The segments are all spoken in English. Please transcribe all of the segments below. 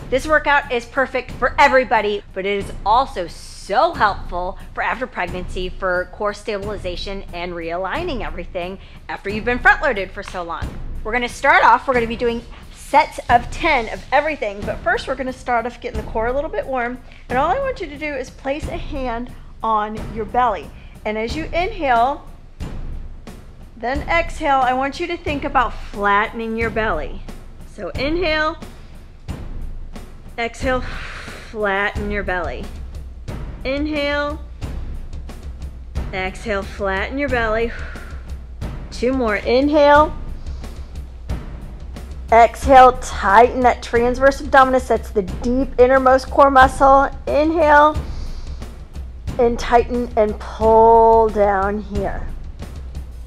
This workout is perfect for everybody, but it is also so helpful for after pregnancy for core stabilization and realigning everything after you've been front loaded for so long. We're gonna start off, we're gonna be doing sets of 10 of everything, but first we're gonna start off getting the core a little bit warm, and all I want you to do is place a hand on your belly. And as you inhale, then exhale, I want you to think about flattening your belly. So inhale, exhale, flatten your belly. Inhale, exhale, flatten your belly. 2 more, inhale, exhale, tighten that transverse abdominis, that's the deep innermost core muscle. Inhale, and tighten and pull down here.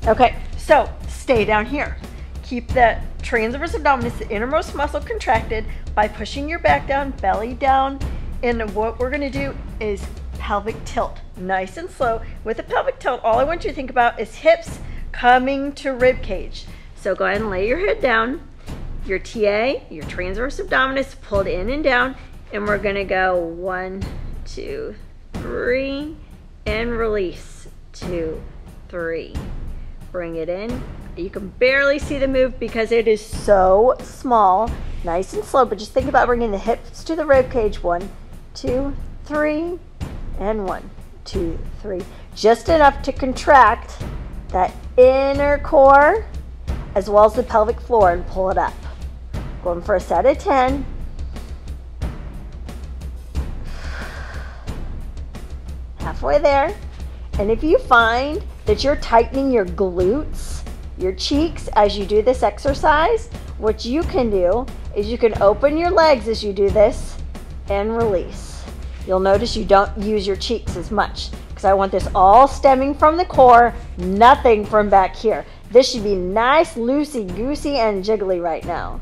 Okay, so stay down here. Keep that transverse abdominis, the innermost muscle, contracted by pushing your back down, belly down. And what we're gonna do is pelvic tilt, nice and slow. With a pelvic tilt, all I want you to think about is hips coming to rib cage. So go ahead and lay your head down, your TA, your transverse abdominis pulled in and down, and we're gonna go 1, 2, 3, and release, 2, 3. Bring it in. You can barely see the move because it is so small, nice and slow, but just think about bringing the hips to the rib cage. 1, 2, 3, and 1, 2, 3. Just enough to contract that inner core as well as the pelvic floor and pull it up. Going for a set of 10. Halfway there. And if you find that you're tightening your glutes, your cheeks as you do this exercise, what you can do is you can open your legs as you do this and release. You'll notice you don't use your cheeks as much because I want this all stemming from the core, nothing from back here. This should be nice, loosey-goosey, and jiggly right now.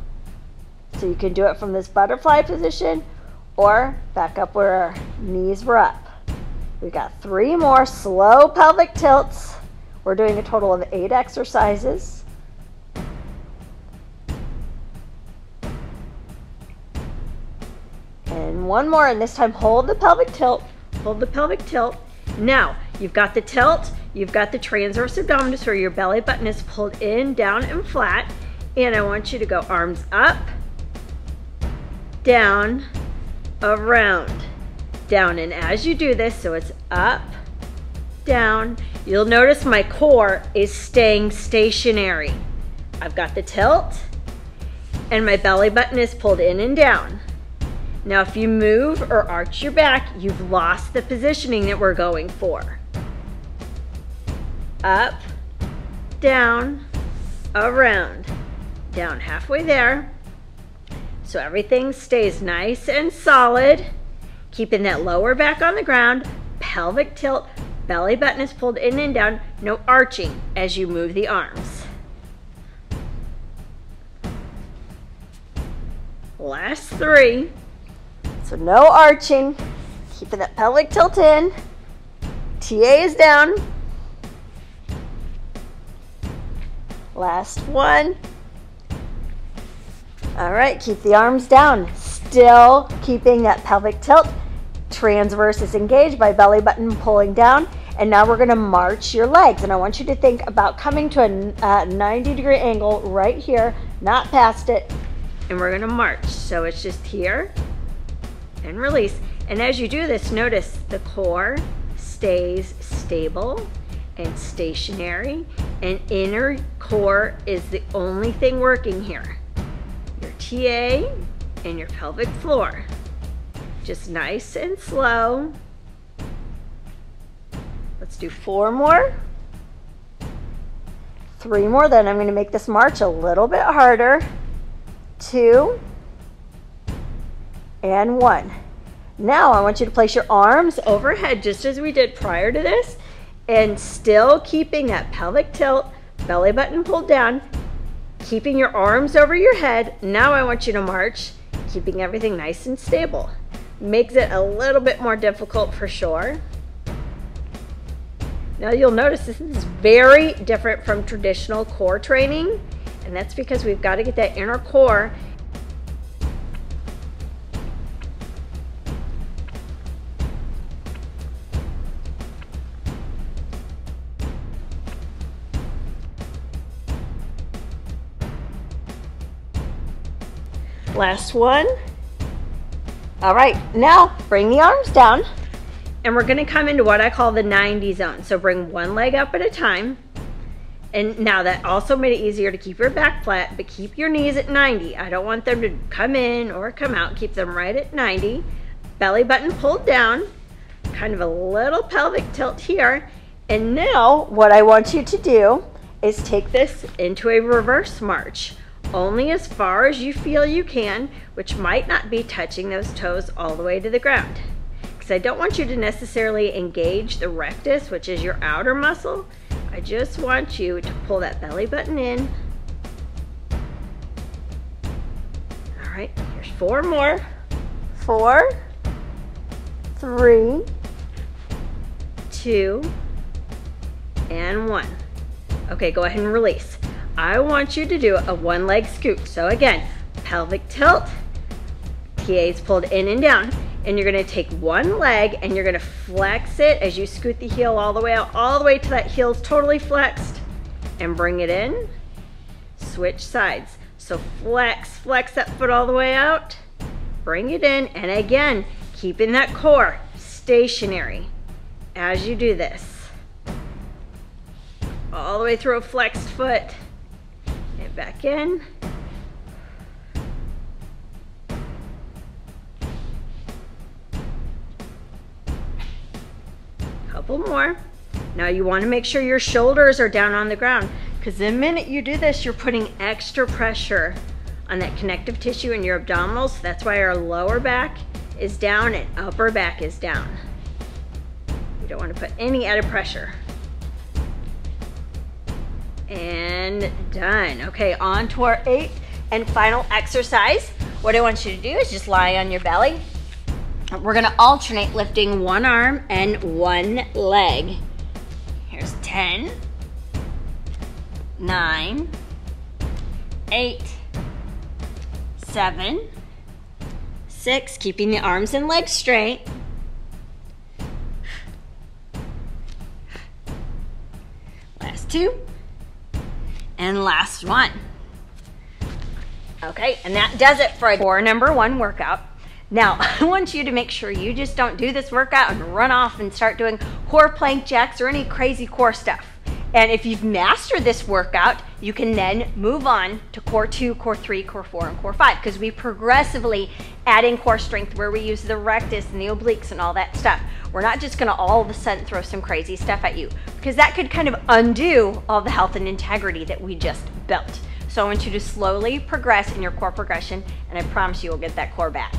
So you can do it from this butterfly position or back up where our knees were up. We got 3 more slow pelvic tilts. We're doing a total of 8 exercises. And 1 more, and this time hold the pelvic tilt, hold the pelvic tilt. Now, you've got the tilt, you've got the transverse abdominis where your belly button is pulled in, down, and flat. And I want you to go arms up, down, around, down. And as you do this, so it's up, down, you'll notice my core is staying stationary. I've got the tilt and my belly button is pulled in and down. Now if you move or arch your back, you've lost the positioning that we're going for. Up, down, around, down, halfway there. So everything stays nice and solid, keeping that lower back on the ground, pelvic tilt, belly button is pulled in and down, no arching as you move the arms. Last 3. So no arching, keeping that pelvic tilt in, TA is down. Last 1. All right, keep the arms down, still keeping that pelvic tilt. Transverse is engaged by belly button pulling down. And now we're gonna march your legs. And I want you to think about coming to a 90-degree angle right here, not past it. And we're gonna march. So it's just here and release. And as you do this, notice the core stays stable and stationary. And inner core is the only thing working here. Your TA and your pelvic floor. Just nice and slow. Let's do 4 more. 3 more, then I'm going to make this march a little bit harder. 2 and 1. Now I want you to place your arms overhead just as we did prior to this, and still keeping that pelvic tilt, belly button pulled down, keeping your arms over your head. Now I want you to march, keeping everything nice and stable. Makes it a little bit more difficult for sure. Now you'll notice this is very different from traditional core training, and that's because we've got to get that inner core Last one. All right, now bring the arms down, and we're gonna come into what I call the 90 zone. So bring one leg up at a time. And now that also made it easier to keep your back flat, but keep your knees at 90. I don't want them to come in or come out. Keep them right at 90. Belly button pulled down, kind of a little pelvic tilt here. And now what I want you to do is take this into a reverse march, only as far as you feel you can, which might not be touching those toes all the way to the ground. Because I don't want you to necessarily engage the rectus, which is your outer muscle. I just want you to pull that belly button in. All right, here's 4 more. 4, 3, 2, and 1. Okay, go ahead and release. I want you to do a 1-leg scoot. So again, pelvic tilt, TA is pulled in and down, and you're gonna take 1 leg and you're gonna flex it as you scoot the heel all the way out, all the way till that heel's totally flexed, and bring it in, switch sides. So flex that foot all the way out, bring it in, and again, keeping that core stationary as you do this. All the way through a flexed foot, and back in. Couple more. Now you want to make sure your shoulders are down on the ground, because the minute you do this, you're putting extra pressure on that connective tissue in your abdominals. That's why our lower back is down and upper back is down. You don't want to put any added pressure. And done. Okay, on to our 8th and final exercise. What I want you to do is just lie on your belly. We're gonna alternate lifting 1 arm and 1 leg. Here's 10, 9, 8, 7, 6, keeping the arms and legs straight. Last 2, and last 1. Okay, and that does it for core number 1 workout. Now, I want you to make sure you just don't do this workout and run off and start doing core plank jacks or any crazy core stuff. And if you've mastered this workout, you can then move on to core 2, core 3, core 4, and core 5, because we progressively add in core strength where we use the rectus and the obliques and all that stuff. We're not just gonna all of a sudden throw some crazy stuff at you, because that could kind of undo all the health and integrity that we just built. So I want you to slowly progress in your core progression, and I promise you will get that core back.